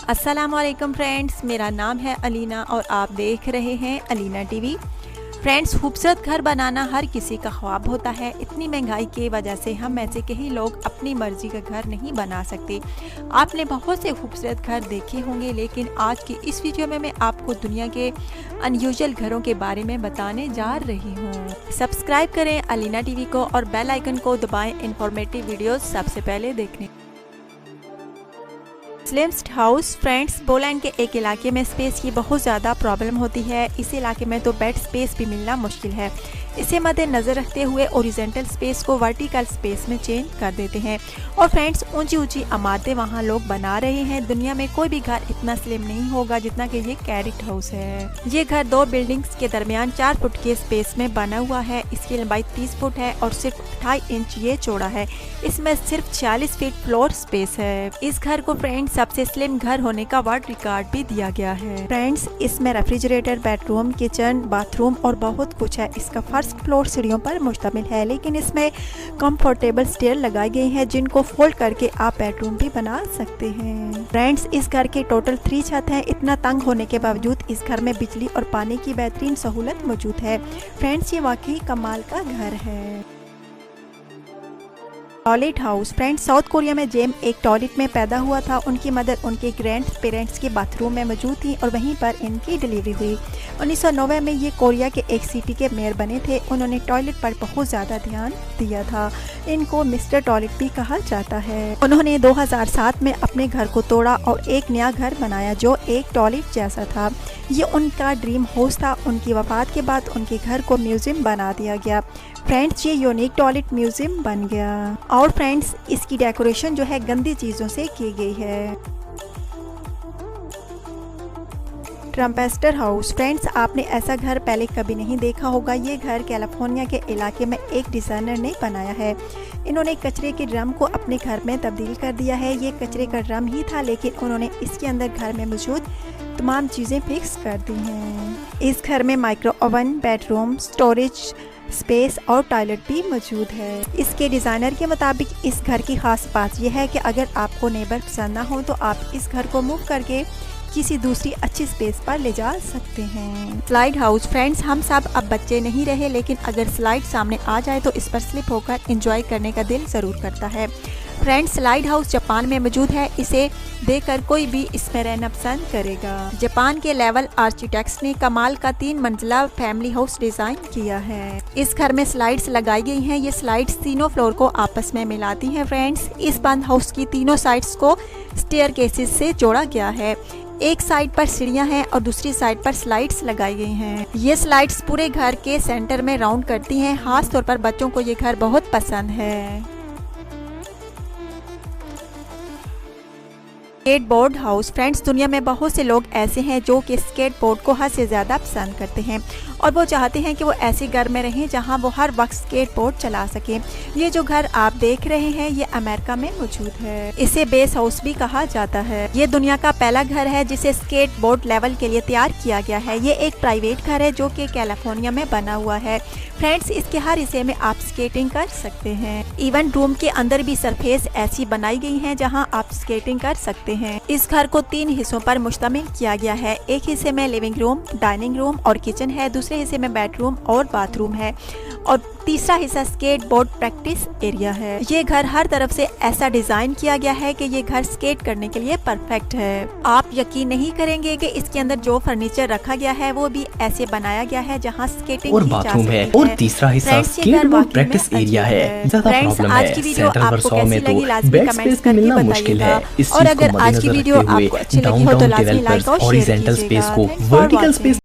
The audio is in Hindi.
अस्सलामुअलैकुम फ्रेंड्स, मेरा नाम है अलीना और आप देख रहे हैं अलीना टीवी। फ्रेंड्स, खूबसूरत घर बनाना हर किसी का ख्वाब होता है। इतनी महंगाई की वजह से हम में से कई लोग अपनी मर्जी का घर नहीं बना सकते। आपने बहुत से खूबसूरत घर देखे होंगे, लेकिन आज की इस वीडियो में मैं आपको दुनिया के अनयूजुअल घरों के बारे में बताने जा रही हूँ। सब्सक्राइब करें अलीना टीवी को और बेल आइकन को दबाएं इंफॉर्मेटिव वीडियोस सबसे पहले देखने। स्लिम्स्ट हाउस। फ्रेंड्स, पोलैंड के एक इलाके में स्पेस की बहुत ज़्यादा प्रॉब्लम होती है। इस इलाके में तो बेड स्पेस भी मिलना मुश्किल है। इसे मद्देनज़र रखते हुए ओरिजेंटल स्पेस को वर्टिकल स्पेस में चेंज कर देते हैं। और फ्रेंड्स, ऊंची ऊंची इमारतें वहां लोग बना रहे हैं। दुनिया में कोई भी घर इतना स्लिम नहीं होगा जितना कि ये कैरेट हाउस है। ये घर दो बिल्डिंग्स के दरमियान 4 फुट के स्पेस में बना हुआ है। इसकी लंबाई 30 फुट है और सिर्फ 28 इंच ये चौड़ा है। इसमें सिर्फ 46 फीट फ्लोर स्पेस है। इस घर को फ्रेंड्स सबसे स्लिम घर होने का वर्ल्ड रिकॉर्ड भी दिया गया है। फ्रेंड्स, इसमें रेफ्रिजरेटर, बेडरूम, किचन, बाथरूम और बहुत कुछ है। इसका फर्स्ट फ्लोर सीढ़ियों पर मुश्तमिल है, लेकिन इसमें कंफर्टेबल स्टेयर लगाई गई हैं जिनको फोल्ड करके आप बेडरूम भी बना सकते हैं। फ्रेंड्स, इस घर के टोटल 3 छत हैं। इतना तंग होने के बावजूद इस घर में बिजली और पानी की बेहतरीन सहूलत मौजूद है। फ्रेंड्स, ये वाकई कमाल का घर है। Toilet house. Friends, south Korea में जेम एक टॉयलेट में पैदा हुआ था। उनकी मदर उनके ग्रैंड पेरेंट्स के बाथरूम में मौजूद थी और वहीं पर इनकी डिलीवरी हुई। 1990 में ये कोरिया के एक सिटी के मेयर बने थे। उन्होंने टॉयलेट पर बहुत ज़्यादा ध्यान दिया था। इनको मिस्टर टॉयलेट भी कहा जाता है। उन्होंने 2007 में अपने घर को तोड़ा और एक नया घर बनाया जो एक टॉयलेट जैसा था। ये उनका ड्रीम हाउस था। उनकी वफात के बाद उनके घर को म्यूजियम बना दिया गया। फ्रेंड्स, ये यूनिक टॉयलेट म्यूजियम बन गया। और फ्रेंड्स, इसकी डेकोरेशन जो है गंदी चीज़ों से की गई है। ट्रम्पेस्टर हाउस। फ्रेंड्स, आपने ऐसा घर पहले कभी नहीं देखा होगा। ये घर कैलिफोर्निया के इलाके में एक डिज़ाइनर ने बनाया है। इन्होंने कचरे के ड्रम को अपने घर में तब्दील कर दिया है। ये कचरे का ड्रम ही था, लेकिन उन्होंने इसके अंदर घर में मौजूद तमाम चीज़ें फिक्स कर दी हैं। इस घर में micro oven, bedroom, storage space और टॉयलेट भी मौजूद है। इसके डिज़ाइनर के मुताबिक इस घर की खास बात यह है कि अगर आपको नेबर पसंद ना हो तो आप इस घर को मूव करके किसी दूसरी अच्छी स्पेस पर ले जा सकते हैं। Slide house. फ्रेंड्स, हम सब अब बच्चे नहीं रहे, लेकिन अगर स्लाइड सामने आ जाए तो इस पर स्लिप होकर एंजॉय करने का दिल ज़रूर करता है। फ्रेंड्स, स्लाइड हाउस जापान में मौजूद है। इसे देखकर कोई भी इसमें रहना पसंद करेगा। जापान के लेवल आर्किटेक्ट्स ने कमाल का 3 मंजिला फैमिली हाउस डिजाइन किया है। इस घर में स्लाइड्स लगाई गई हैं। ये स्लाइड्स तीनों फ्लोर को आपस में मिलाती हैं। फ्रेंड्स, इस बंद हाउस की तीनों साइड्स को स्टेयर केसेस से जोड़ा गया है। एक साइड पर सीढ़ियां हैं और दूसरी साइड पर स्लाइड्स लगाई गई हैं। ये स्लाइड्स पूरे घर के सेंटर में राउंड करती हैं। खास तौर पर बच्चों को ये घर बहुत पसंद है। Skateboard house. फ्रेंड्स, दुनिया में बहुत से लोग ऐसे हैं जो कि स्केटबोर्ड को हद से ज़्यादा पसंद करते हैं और वो चाहते हैं कि वो ऐसे घर में रहें जहां वो हर वक्त स्केटबोर्ड चला सकें। ये जो घर आप देख रहे हैं ये अमेरिका में मौजूद है। इसे बेस हाउस भी कहा जाता है। ये दुनिया का पहला घर है जिसे स्केटबोर्ड लेवल के लिए तैयार किया गया है। ये एक प्राइवेट घर है जो कि कैलिफोर्निया में बना हुआ है। फ्रेंड्स, इसके हर हिस्से में आप स्केटिंग कर सकते हैं। इवन रूम के अंदर भी सरफेस ऐसी बनाई गई हैं जहां आप स्केटिंग कर सकते हैं। इस घर को 3 हिस्सों पर मुश्तमिल किया गया है। एक हिस्से में लिविंग रूम, डाइनिंग रूम और किचन है। दूसरे हिस्से में बेडरूम और बाथरूम है और तीसरा हिस्सा स्केटबोर्ड प्रैक्टिस एरिया है। ये घर हर तरफ से ऐसा डिजाइन किया गया है कि ये घर स्केट करने के लिए परफेक्ट है। आप यकीन नहीं करेंगे कि इसके अंदर जो फर्नीचर रखा गया है वो भी ऐसे बनाया गया है जहां स्केटिंग और बाथरूम है और तीसरा हिस्सा स्केटबोर्ड प्रैक्टिस एरिया है। ज्यादा प्रॉब्लम है, सेंट्रल वर्सोवा में तो बेड स्पेस का मिलना मुश्किल है। इस चीज को मद्देनजर रखते हुए डाउनटाउन डेवलपर्स हॉरिजॉन्टल स्पेस को वर्टिकल स्पेस